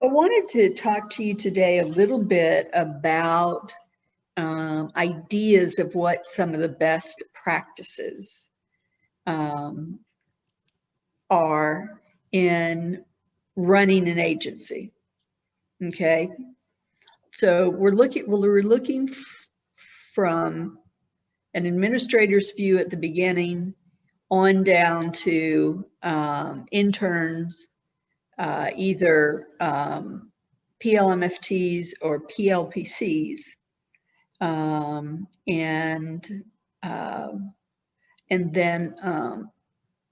wanted to talk to you today a little bit about ideas of what some of the best practices are in running an agency. Okay, so we're looking from an administrator's view at the beginning on down to interns, either PLMFTs or PLPCs, and then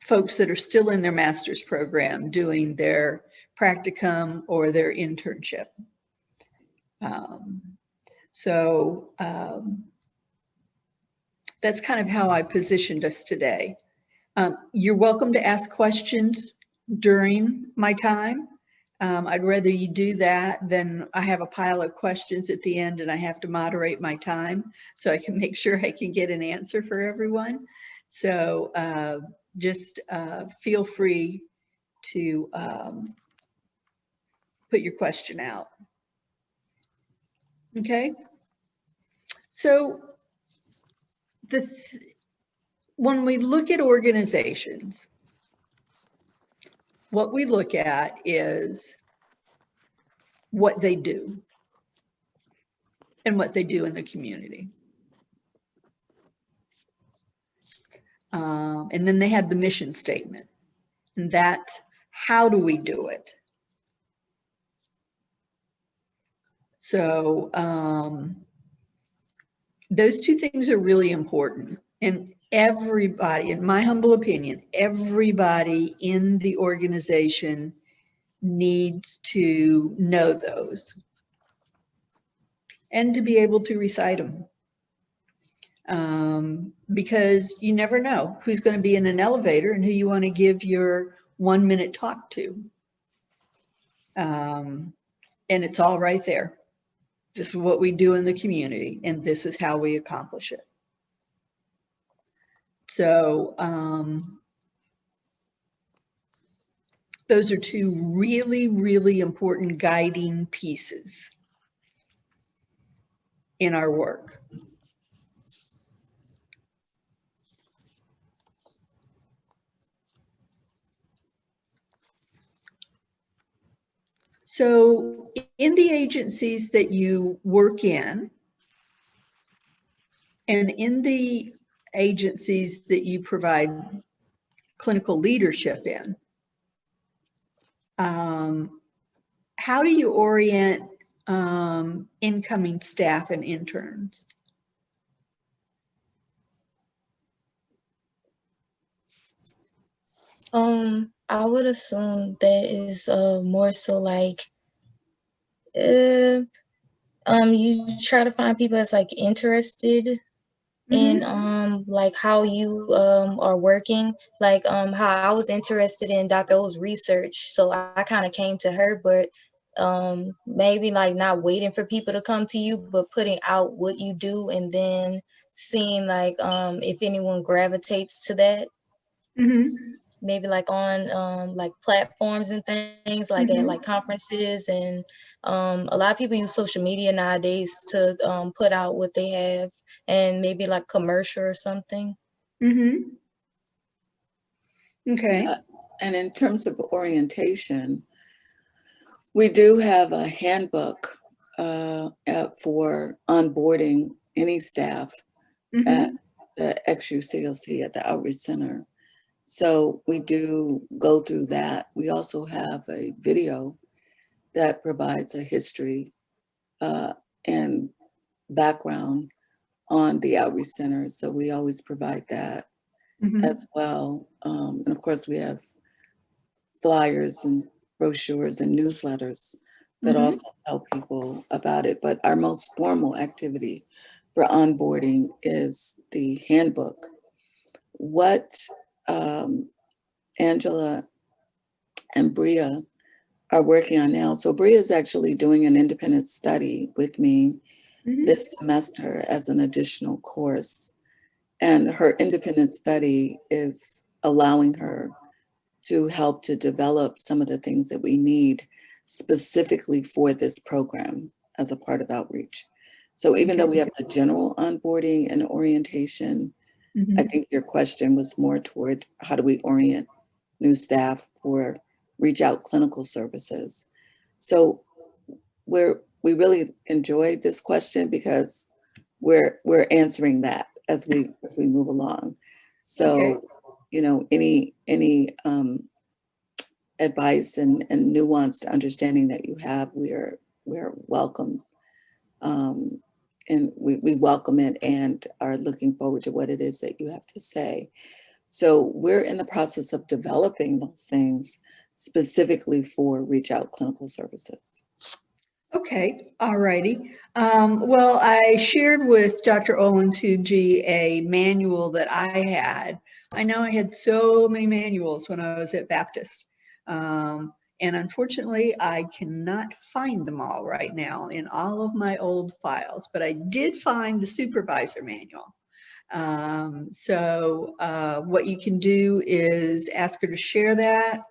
folks that are still in their master's program doing their practicum or their internship. That's kind of how I positioned us today. You're welcome to ask questions during my time. I'd rather you do that than I have a pile of questions at the end and I have to moderate my time so I can make sure I can get an answer for everyone. So just feel free to put your question out. Okay, so when we look at organizations, what we look at is what they do and what they do in the community. And then they have the mission statement, and that's how do we do it? So those two things are really important. And everybody, in my humble opinion, everybody in the organization needs to know those and to be able to recite them. Because you never know who's going to be in an elevator and who you want to give your 1-minute talk to. And it's all right there. This is what we do in the community, and this is how we accomplish it. So those are two really, really important guiding pieces in our work. So in the agencies that you work in, and in the agencies that you provide clinical leadership in, how do you orient incoming staff and interns? I would assume that is more so like you try to find people that's like interested in like how you are working, like how I was interested in Dr. O's research, so I kind of came to her, but maybe like not waiting for people to come to you, but putting out what you do and then seeing like if anyone gravitates to that. Maybe like on like platforms and things like at like conferences, and a lot of people use social media nowadays to put out what they have, and maybe like commercial or something. Okay. And in terms of orientation, we do have a handbook for onboarding any staff at the XUCLC, at the Outreach Center. So we do go through that. We also have a video that provides a history and background on the Outreach Center. So we always provide that as well. And of course, we have flyers and brochures and newsletters that also tell people about it. But our most formal activity for onboarding is the handbook. What Angela and Bria are working on now. So Bria is actually doing an independent study with me this semester as an additional course. And her independent study is allowing her to help to develop some of the things that we need specifically for this program as a part of outreach. So even though we have the general onboarding and orientation, I think your question was more toward how do we orient new staff for reach out clinical services. So we really enjoyed this question because we're answering that as we move along. So, you know, any advice and nuanced understanding that you have, we're welcome. And we welcome it and are looking forward to what it is that you have to say. So we're in the process of developing those things specifically for reach out clinical services. Okay, all righty. Well, I shared with Dr. Olentuji a manual that I had. I know I had so many manuals when I was at Baptist. And unfortunately, I cannot find them all right now in all of my old files, but I did find the supervisor manual. So what you can do is ask her to share that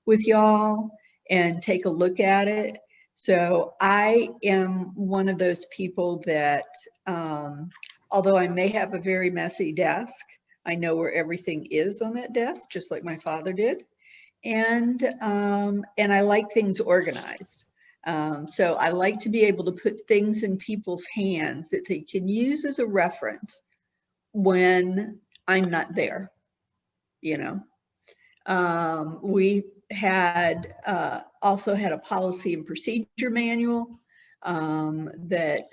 with y'all and take a look at it. So I am one of those people that, although I may have a very messy desk, I know where everything is on that desk, just like my father did. And I like things organized. So I like to be able to put things in people's hands that they can use as a reference when I'm not there, you know. We had also had a policy and procedure manual that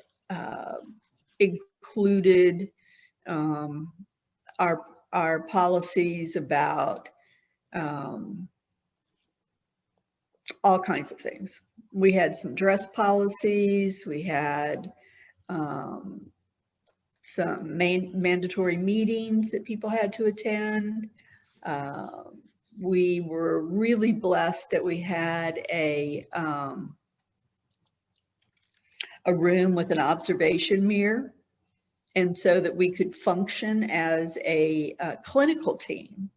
included our policies about all kinds of things. We had some dress policies, we had some mandatory meetings that people had to attend. We were really blessed that we had a room with an observation mirror, and so that we could function as a clinical team.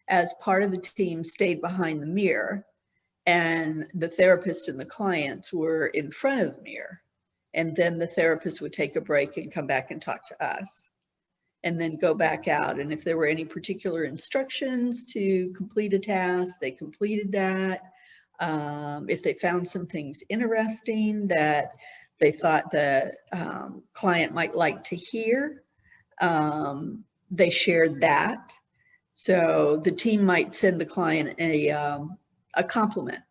As part of the team stayed behind the mirror, and the therapist and the clients were in front of the mirror. And then the therapist would take a break and come back and talk to us, and then go back out. And if there were any particular instructions to complete a task, they completed that. If they found some things interesting that they thought the client might like to hear, they shared that. So the team might send the client a compliment,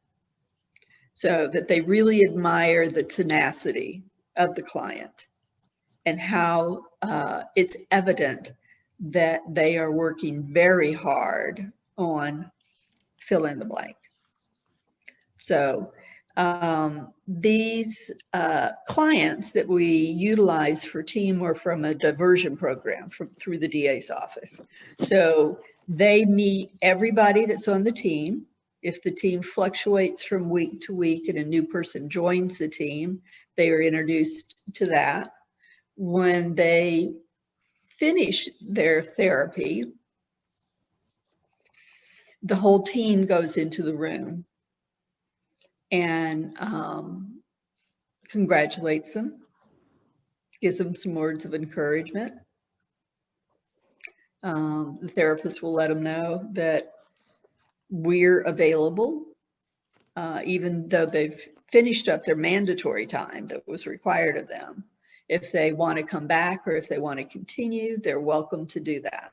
so that they really admire the tenacity of the client and how it's evident that they are working very hard on fill in the blank. So these clients that we utilize for team were from a diversion program through the DA's office. So they meet everybody that's on the team. If the team fluctuates from week to week and a new person joins the team, they are introduced to that. When they finish their therapy, the whole team goes into the room and congratulates them, gives them some words of encouragement. The therapist will let them know that we're available, even though they've finished up their mandatory time that was required of them. If they want to come back or if they want to continue, they're welcome to do that.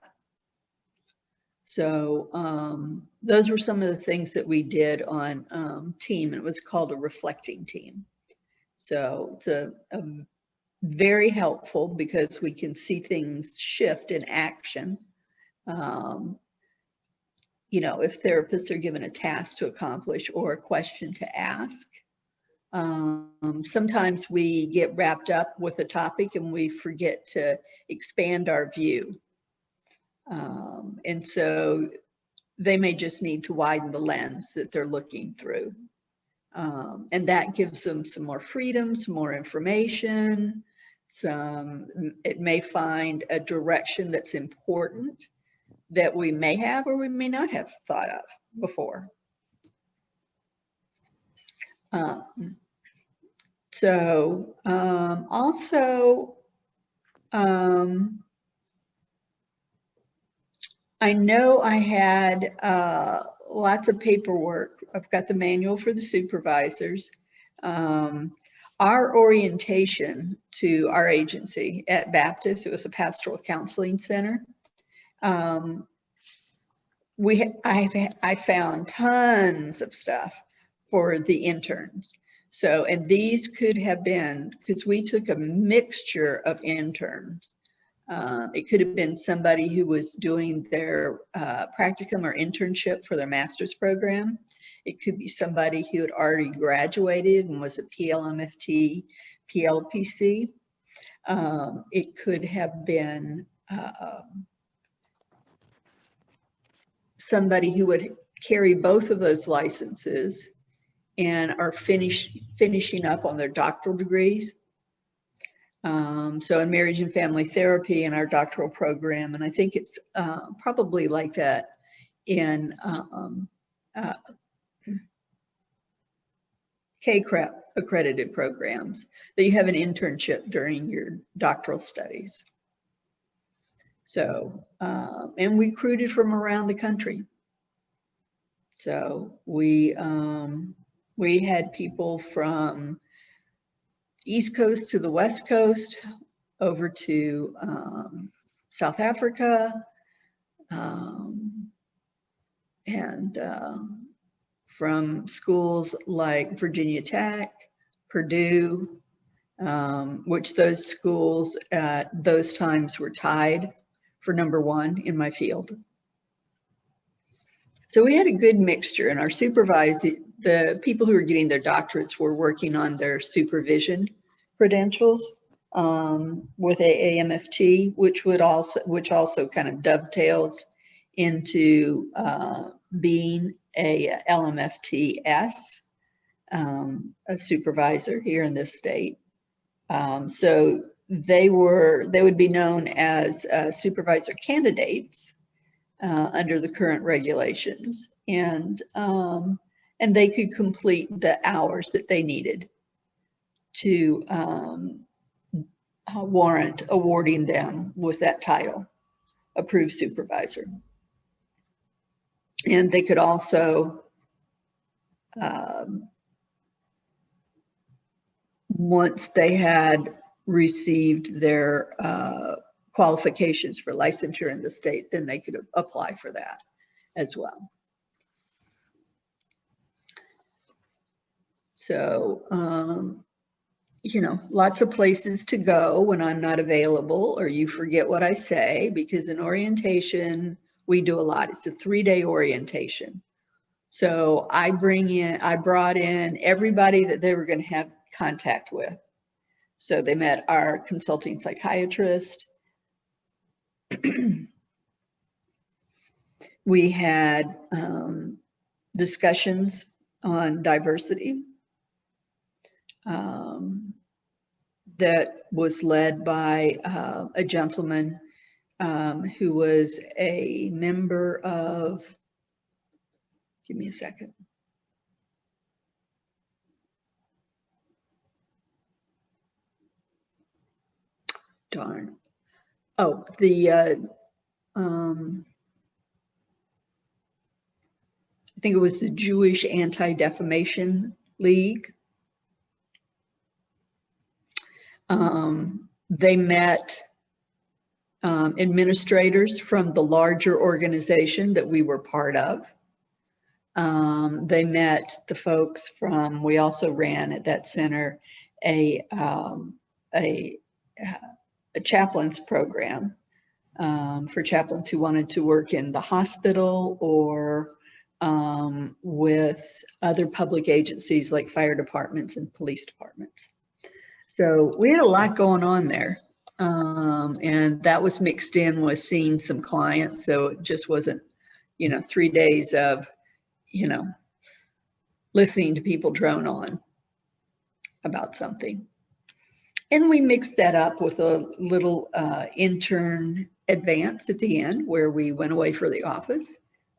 So those were some of the things that we did on team. It was called a reflecting team. So it's a very helpful because we can see things shift in action. You know, if therapists are given a task to accomplish or a question to ask, sometimes we get wrapped up with a topic and we forget to expand our view. And so they may just need to widen the lens that they're looking through. And that gives them some more freedom, some more information, it may find a direction that's important that we may have or we may not have thought of before. Also, I know I had lots of paperwork. I've got the manual for the supervisors. Our orientation to our agency at Baptist, it was a Pastoral Counseling Center. I found tons of stuff for the interns. So, and these could have been, because we took a mixture of interns. It could have been somebody who was doing their practicum or internship for their master's program. It could be somebody who had already graduated and was a PLMFT, PLPC. It could have been somebody who would carry both of those licenses and are finishing up on their doctoral degrees. So in marriage and family therapy in our doctoral program, and I think it's probably like that in KCREP accredited programs, that you have an internship during your doctoral studies. So, and we recruited from around the country. So we had people from East Coast to the West Coast, over to South Africa, and from schools like Virginia Tech, Purdue, which those schools at those times were tied for #1 in my field. So we had a good mixture, and our supervising, the people who were getting their doctorates were working on their supervision credentials with AAMFT, which also kind of dovetails into being a LMFT-S, a supervisor here in this state. So they would be known as supervisor candidates under the current regulations, and they could complete the hours that they needed to warrant awarding them with that title, approved supervisor. And they could also, once they had received their qualifications for licensure in the state, then they could apply for that as well. So, you know, lots of places to go when I'm not available or you forget what I say, because in orientation, we do a lot. It's a 3-day orientation. So I brought in everybody that they were going to have contact with. So they met our consulting psychiatrist. We had discussions on diversity that was led by a gentleman who was a member of, give me a second. Darn. Oh, I think it was the Jewish Anti-Defamation League. They met administrators from the larger organization that we were part of. They met the folks from, we also ran at that center a chaplains program for chaplains who wanted to work in the hospital or with other public agencies like fire departments and police departments. So we had a lot going on there. And that was mixed in with seeing some clients. So it just wasn't, you know, 3 days of, you know, listening to people drone on about something. And we mixed that up with a little intern advance at the end where we went away for the office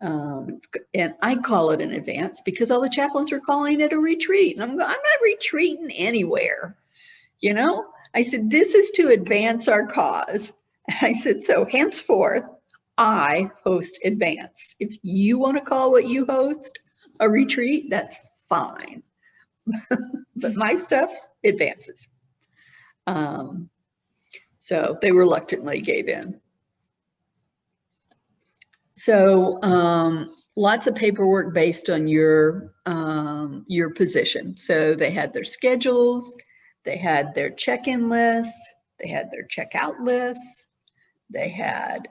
And I call it an advance because all the chaplains are calling it a retreat. And I'm not retreating anywhere. You know, I said, this is to advance our cause. And I said, so henceforth, I host advance. If you want to call what you host a retreat, that's fine. But my stuff advances. So they reluctantly gave in. So lots of paperwork based on your position. So they had their schedules, they had their check-in lists, they had their checkout lists, they had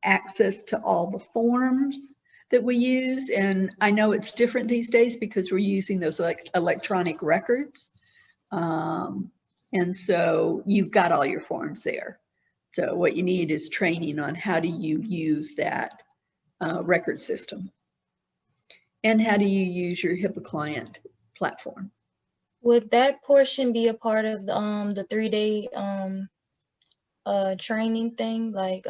access to all the forms that we use. And I know it's different these days because we're using those electronic records. And so you've got all your forms there. So what you need is training on how do you use that record system and how do you use your HIPAA client platform. Would that portion be a part of the 3-day training thing, like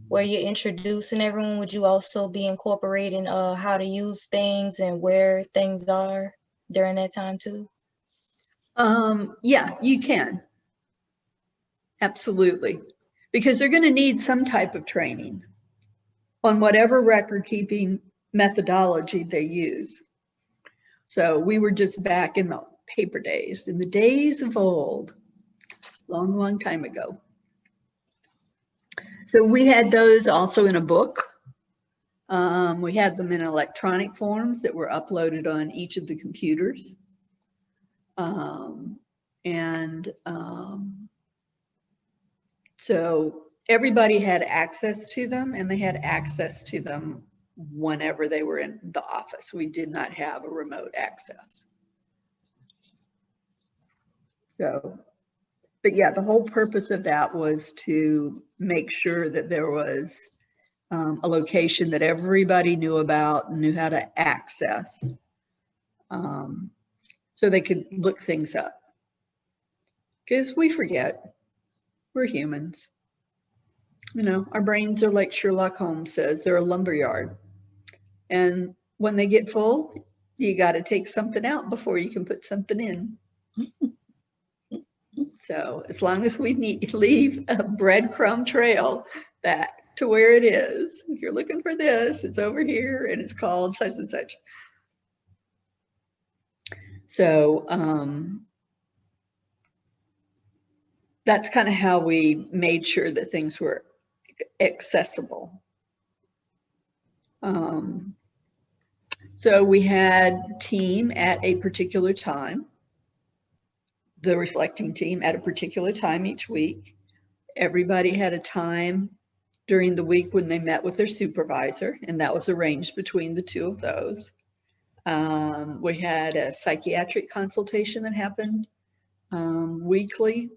where you're introducing everyone? Would you also be incorporating how to use things and where things are during that time too? Yeah, you can. Absolutely. Because they're going to need some type of training on whatever record keeping methodology they use. So we were just back in the paper days, in the days of old, long, long time ago. So we had those also in a book. We had them in electronic forms that were uploaded on each of the computers. So everybody had access to them, and they had access to them whenever they were in the office. We did not have a remote access. So, but yeah, the whole purpose of that was to make sure that there was a location that everybody knew about and knew how to access, so they could look things up. Because we forget, we're humans. You know, our brains are like Sherlock Holmes says, they're a lumberyard. And when they get full, you got to take something out before you can put something in. So as long as we leave a breadcrumb trail back to where it is, if you're looking for this, it's over here and it's called such and such. So that's kind of how we made sure that things were accessible. So we had team at a particular time, the reflecting team at a particular time each week. Everybody had a time during the week when they met with their supervisor, and that was arranged between the two of those. We had a psychiatric consultation that happened weekly.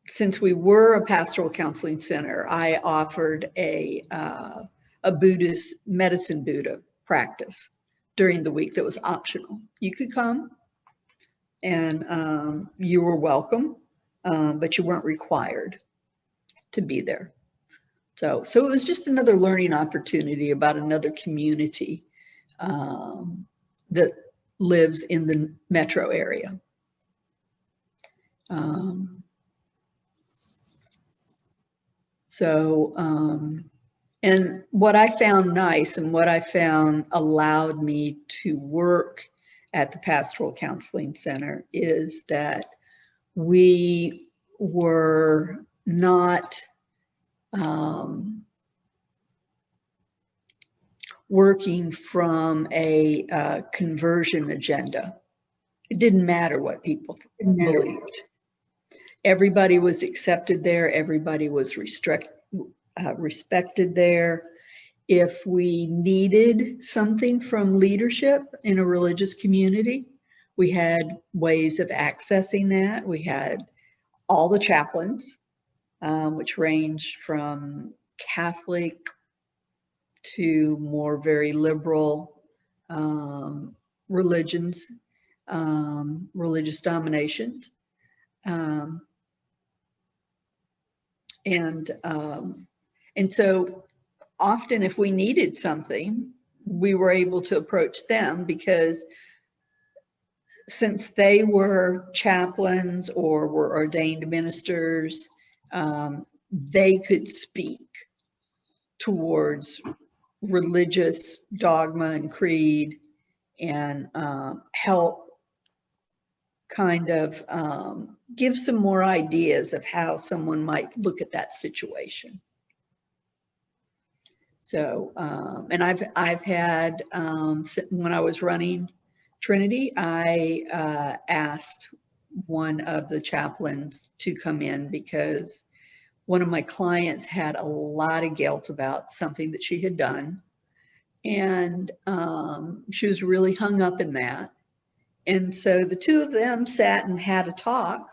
Since we were a pastoral counseling center, I offered a Buddhist medicine Buddha practice during the week that was optional. You could come and you were welcome, but you weren't required to be there. So it was just another learning opportunity about another community that lives in the metro area. And what I found nice and what I found allowed me to work at the Pastoral Counseling Center is that we were not working from a conversion agenda. It didn't matter what people believed. Everybody was accepted there. Everybody was respected there. If we needed something from leadership in a religious community, we had ways of accessing that. We had all the chaplains, which range from Catholic to more very liberal religions. religious dominations. And so often if we needed something, we were able to approach them, because since they were chaplains or were ordained ministers, they could speak towards religious dogma and creed and help kind of give some more ideas of how someone might look at that situation. So, and I've had, when I was running Trinity, I asked one of the chaplains to come in because one of my clients had a lot of guilt about something that she had done. And she was really hung up in that. And so the two of them sat and had a talk.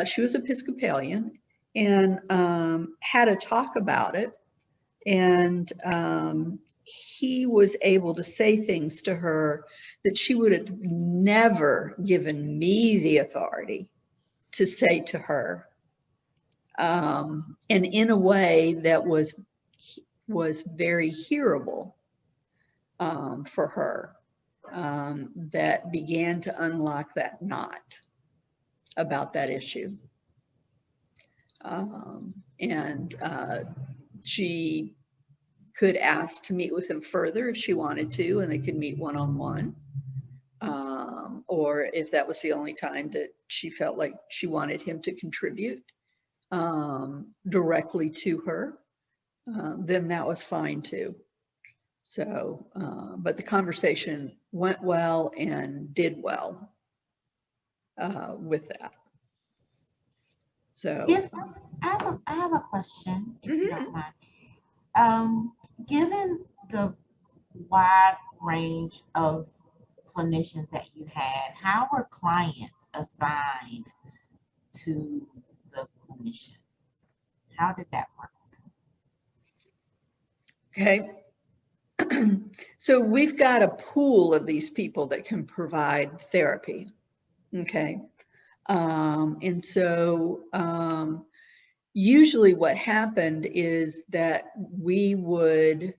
She was Episcopalian, and had a talk about it. And he was able to say things to her that she would have never given me the authority to say to her. And in a way that was very hearable for her, that began to unlock that knot about that issue. And she could ask to meet with him further if she wanted to, and they could meet one-on-one. Or if that was the only time that she felt like she wanted him to contribute directly to her, then that was fine too. So, but the conversation went well and did well with that. So, I have a question, if you don't mind. Given the wide range of clinicians that you had, how were clients assigned to the clinicians? How did that work? okay. So we've got a pool of these people that can provide therapy. Okay. And so usually what happened is that we would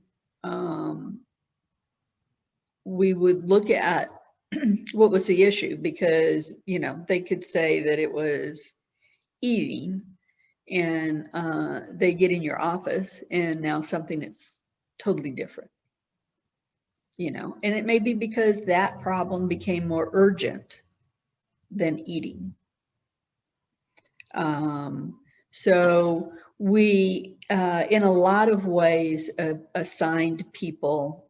look at what was the issue, because, you know, they could say that it was eating, and they get in your office and now something that's totally different, you know, and it may be because that problem became more urgent than eating. So we, in a lot of ways, assigned people.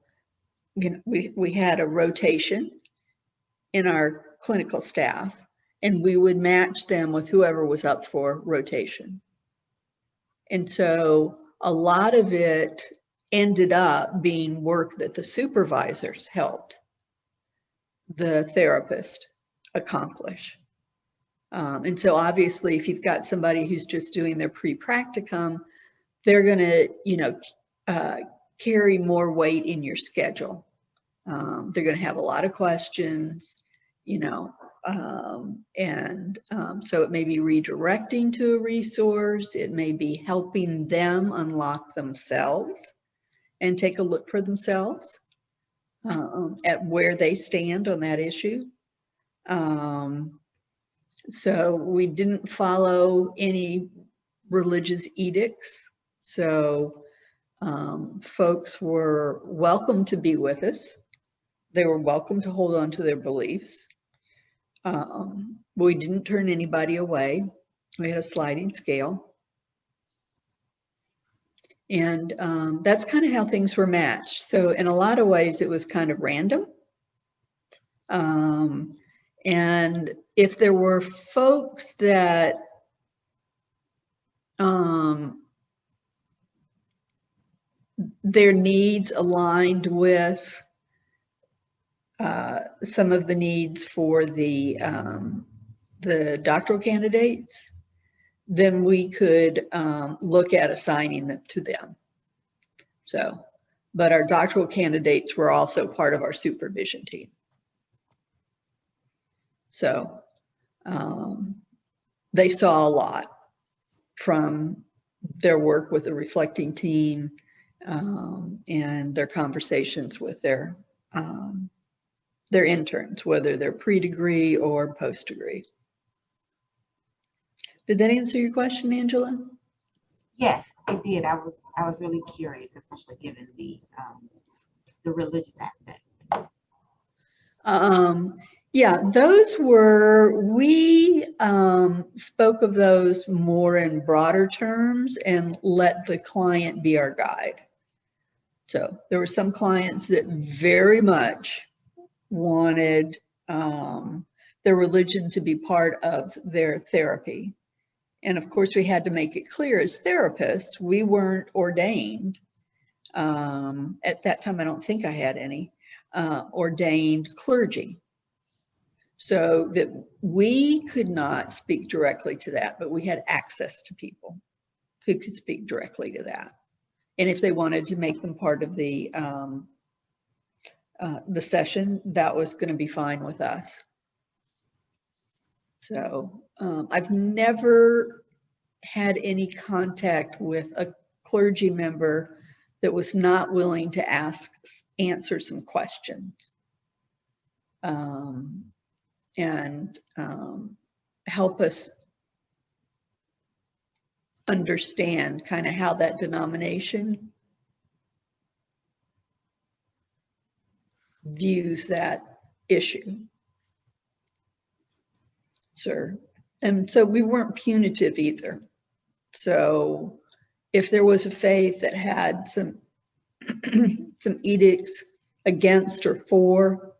You know, we had a rotation in our clinical staff, and we would match them with whoever was up for rotation. And so a lot of it ended up being work that the supervisors helped the therapist accomplish. And so obviously, if you've got somebody who's just doing their pre-practicum, they're going to, you know, carry more weight in your schedule. They're going to have a lot of questions, you know, so it may be redirecting to a resource. It may be helping them unlock themselves and take a look for themselves at where they stand on that issue. So we didn't follow any religious edicts. So folks were welcome to be with us. They were welcome to hold on to their beliefs. We didn't turn anybody away. We had a sliding scale. And that's kind of how things were matched. So in a lot of ways, it was kind of random. And if there were folks that their needs aligned with some of the needs for the doctoral candidates, then we could look at assigning them to them. So, but our doctoral candidates were also part of our supervision team. So they saw a lot from their work with the reflecting team and their conversations with their interns, whether they're pre-degree or post-degree. Did that answer your question, Angela? Yes, it did. I was really curious, especially given the religious aspect. Yeah, those were, we spoke of those more in broader terms and let the client be our guide. So there were some clients that very much wanted their religion to be part of their therapy. And of course, we had to make it clear as therapists, we weren't ordained. At that time, I don't think I had any ordained clergy. So that we could not speak directly to that, but we had access to people who could speak directly to that. And if they wanted to make them part of the session, that was going to be fine with us. So I've never had any contact with a clergy member that was not willing to answer some questions and help us understand kind of how that denomination views that issue. Sir. And so we weren't punitive either. So if there was a faith that had some some edicts against or for,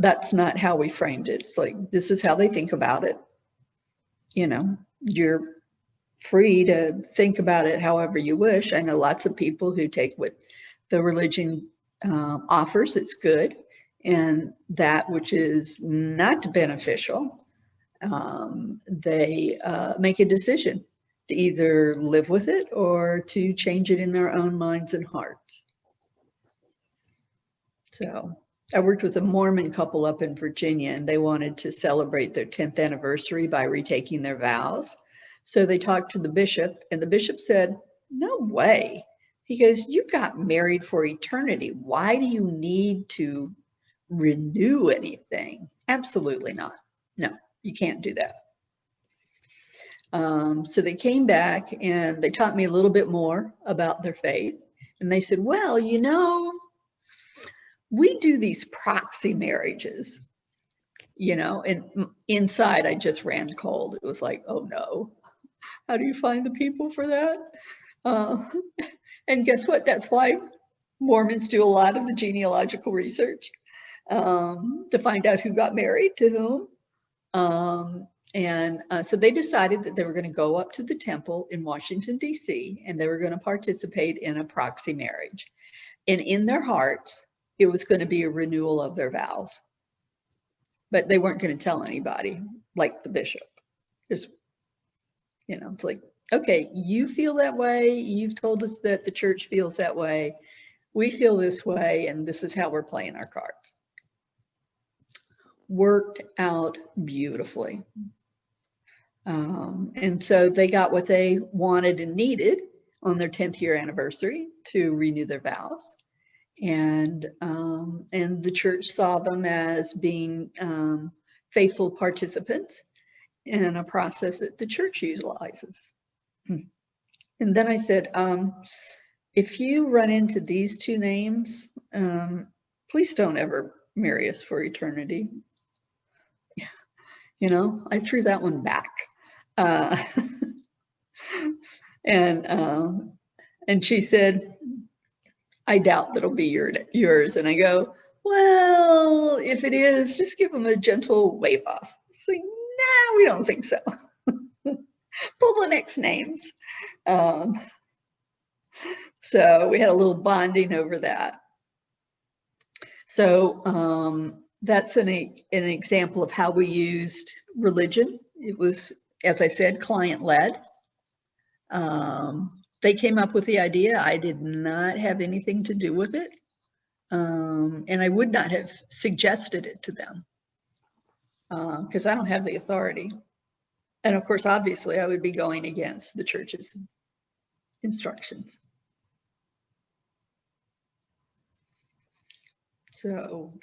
that's not how we framed it. It's like, this is how they think about it. You know, you're free to think about it however you wish. I know lots of people who take what the religion offers, it's good, and that which is not beneficial, they make a decision to either live with it or to change it in their own minds and hearts. So I worked with a Mormon couple up in Virginia, and they wanted to celebrate their 10th anniversary by retaking their vows. So they talked to the bishop, and the bishop said, "No way." He goes, "You got married for eternity. Why do you need to renew anything?" Absolutely not. No, you can't do that. So they came back and they taught me a little bit more about their faith. And they said, "Well, you know, we do these proxy marriages, you know," and inside I just ran cold. It was like, oh no, how do you find the people for that? And guess what? That's why Mormons do a lot of the genealogical research to find out who got married to whom. So they decided that they were going to go up to the temple in Washington, D.C., and they were going to participate in a proxy marriage. And in their hearts, it was going to be a renewal of their vows. But they weren't going to tell anybody, like the bishop. Just, you know, it's like, okay, you feel that way. You've told us that the church feels that way. We feel this way, and this is how we're playing our cards. Worked out beautifully. And so they got what they wanted and needed on their 10th year anniversary to renew their vows. And the church saw them as being faithful participants in a process that the church utilizes. And then I said, if you run into these two names, please don't ever marry us for eternity. You know, I threw that one back. And she said, "I doubt that'll be yours." And I go, "Well, if it is, just give them a gentle wave off." It's like, "Nah, we don't think so." Pull the next names. So we had a little bonding over that. So that's an example of how we used religion. It was, as I said, client-led. They came up with the idea. I did not have anything to do with it. And I would not have suggested it to them because I don't have the authority. And of course, obviously, I would be going against the church's instructions. So,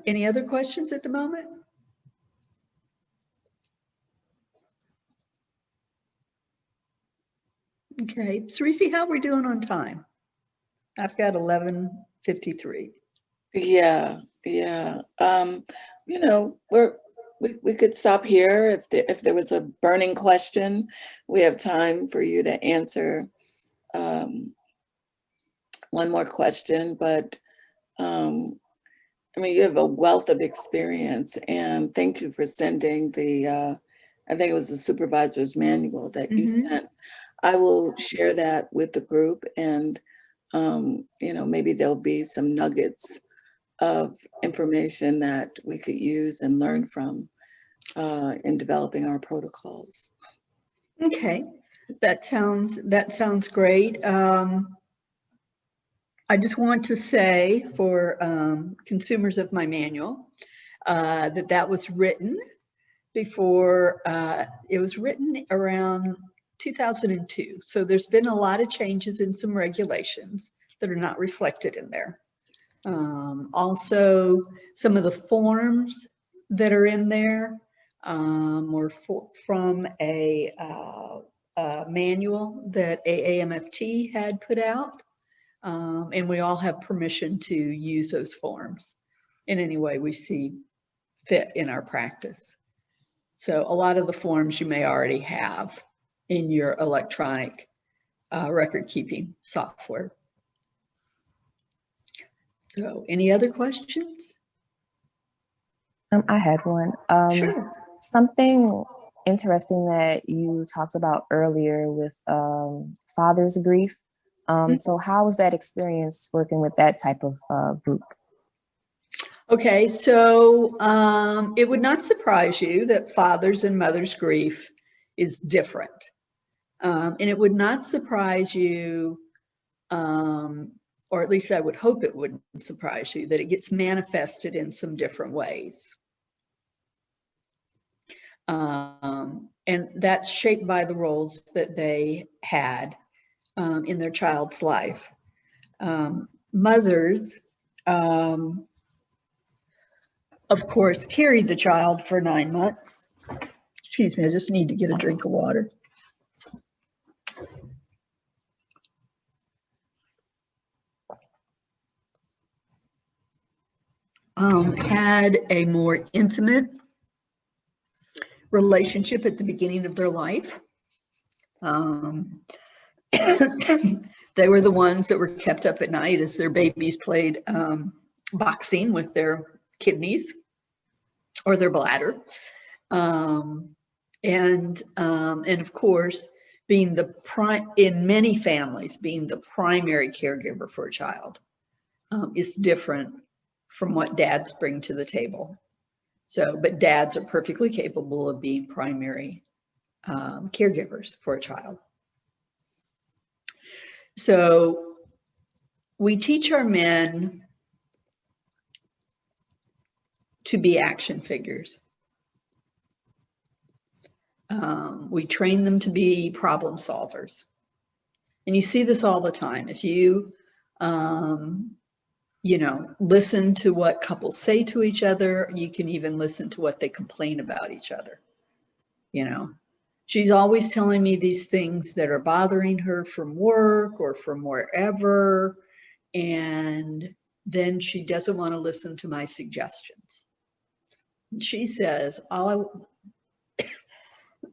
any other questions at the moment? Okay, Cerisi, how are we doing on time? I've got 11:53. Yeah. You know, we could stop here if there was a burning question. We have time for you to answer one more question, but I mean, you have a wealth of experience, and thank you for sending the, I think it was the supervisor's manual that you sent. I will share that with the group, and you know, maybe there'll be some nuggets of information that we could use and learn from in developing our protocols. Okay, that sounds great. I just want to say for consumers of my manual that was written before, it was written around 2002. So there's been a lot of changes in some regulations that are not reflected in there. Also, some of the forms that are in there were from a manual that AAMFT had put out. And we all have permission to use those forms in any way we see fit in our practice. So a lot of the forms you may already have in your electronic record keeping software. So any other questions? I had one. Sure. Something interesting that you talked about earlier with father's grief. So how was that experience working with that type of group? Okay, so it would not surprise you that father's and mother's grief is different. And it would not surprise you, or at least I would hope it wouldn't surprise you, that it gets manifested in some different ways. And that's shaped by the roles that they had in their child's life. Mothers, of course, carried the child for 9 months. Excuse me, I just need to get a drink of water. Had a more intimate relationship at the beginning of their life. They were the ones that were kept up at night as their babies played boxing with their kidneys or their bladder. And of course, being in many families, being the primary caregiver for a child is different from what dads bring to the table. So, but dads are perfectly capable of being primary caregivers for a child. So we teach our men to be action figures. We train them to be problem solvers. And you see this all the time. If you, you know, listen to what couples say to each other, you can even listen to what they complain about each other. You know, she's always telling me these things that are bothering her from work or from wherever, and then she doesn't want to listen to my suggestions. And she says,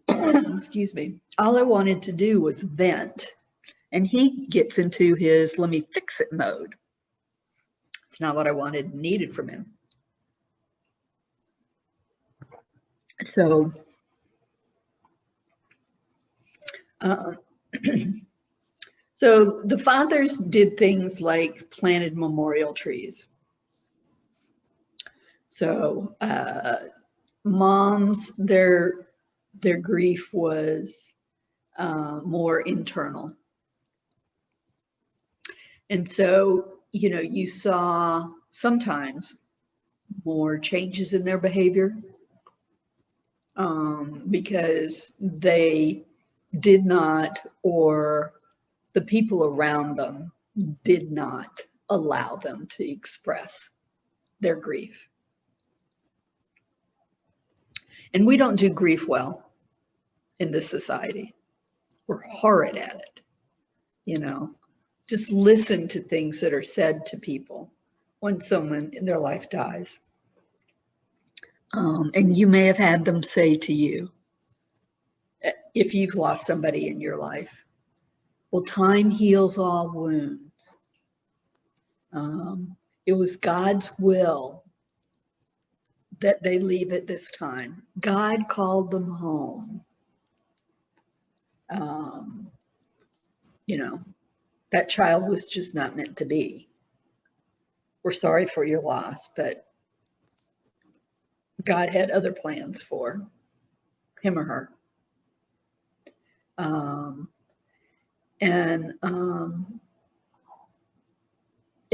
excuse me, all I wanted to do was vent. And he gets into his let me fix it mode. It's not what I wanted and needed from him. So so the fathers did things like planted memorial trees. So moms, their grief was more internal. And so, you know, you saw sometimes more changes in their behavior because they did not, or the people around them did not allow them to express their grief. And we don't do grief well in this society. We're horrid at it, you know. Just listen to things that are said to people when someone in their life dies. And you may have had them say to you, if you've lost somebody in your life, well, time heals all wounds. It was God's will that they leave at this time. God called them home. You know, that child was just not meant to be. We're sorry for your loss, but God had other plans for him or her.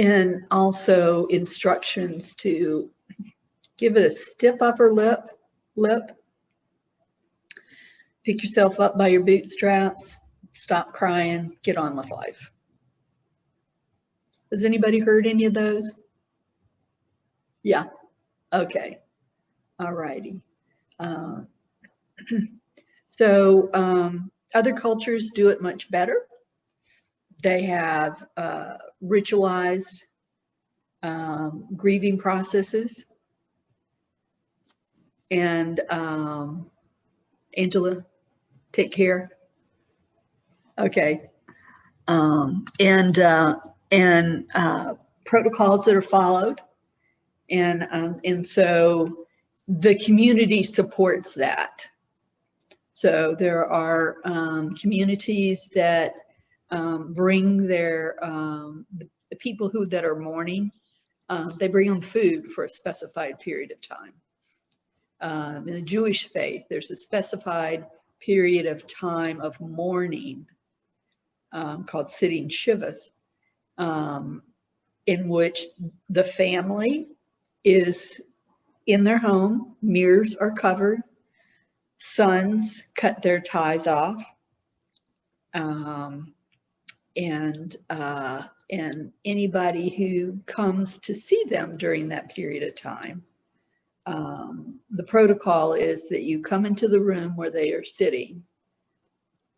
And also instructions to give it a stiff upper lip, pick yourself up by your bootstraps, stop crying, get on with life. Has anybody heard any of those? Yeah, okay, all righty. So other cultures do it much better. They have ritualized grieving processes. And Angela, take care. Okay. And protocols that are followed. And so the community supports that. So there are communities that bring their, the people that are mourning, they bring them food for a specified period of time. In the Jewish faith, there's a specified period of time of mourning called sitting Shivas, in which the family is in their home, mirrors are covered, sons cut their ties off, and anybody who comes to see them during that period of time, the protocol is that you come into the room where they are sitting,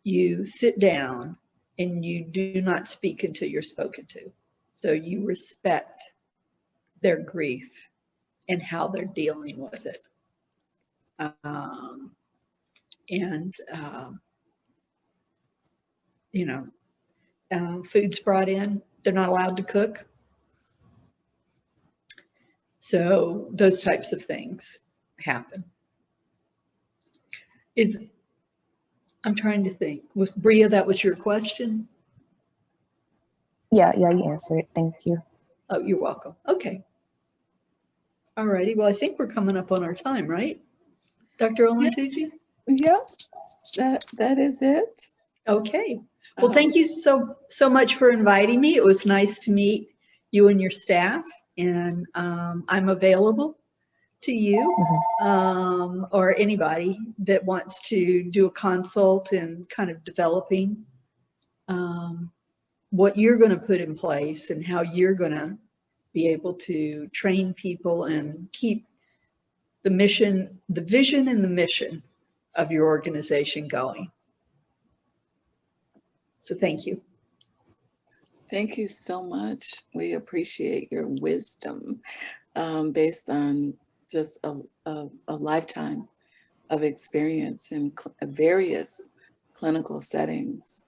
you sit down, and you do not speak until you're spoken to. So you respect their grief and how they're dealing with it. You know, food's brought in, they're not allowed to cook. So those types of things happen. I'm trying to think. Was Bria, that was your question? Yeah, you answered. Thank you. Oh, you're welcome. Okay. All righty. Well, I think we're coming up on our time, right? Dr. Olantuji? Yeah, that is it. Okay. Well, thank you so much for inviting me. It was nice to meet you and your staff, and I'm available to you or anybody that wants to do a consult and kind of developing what you're going to put in place and how you're going to be able to train people and keep the mission, the vision and the mission of your organization going. So thank you. Thank you so much. We appreciate your wisdom based on just a lifetime of experience in various clinical settings.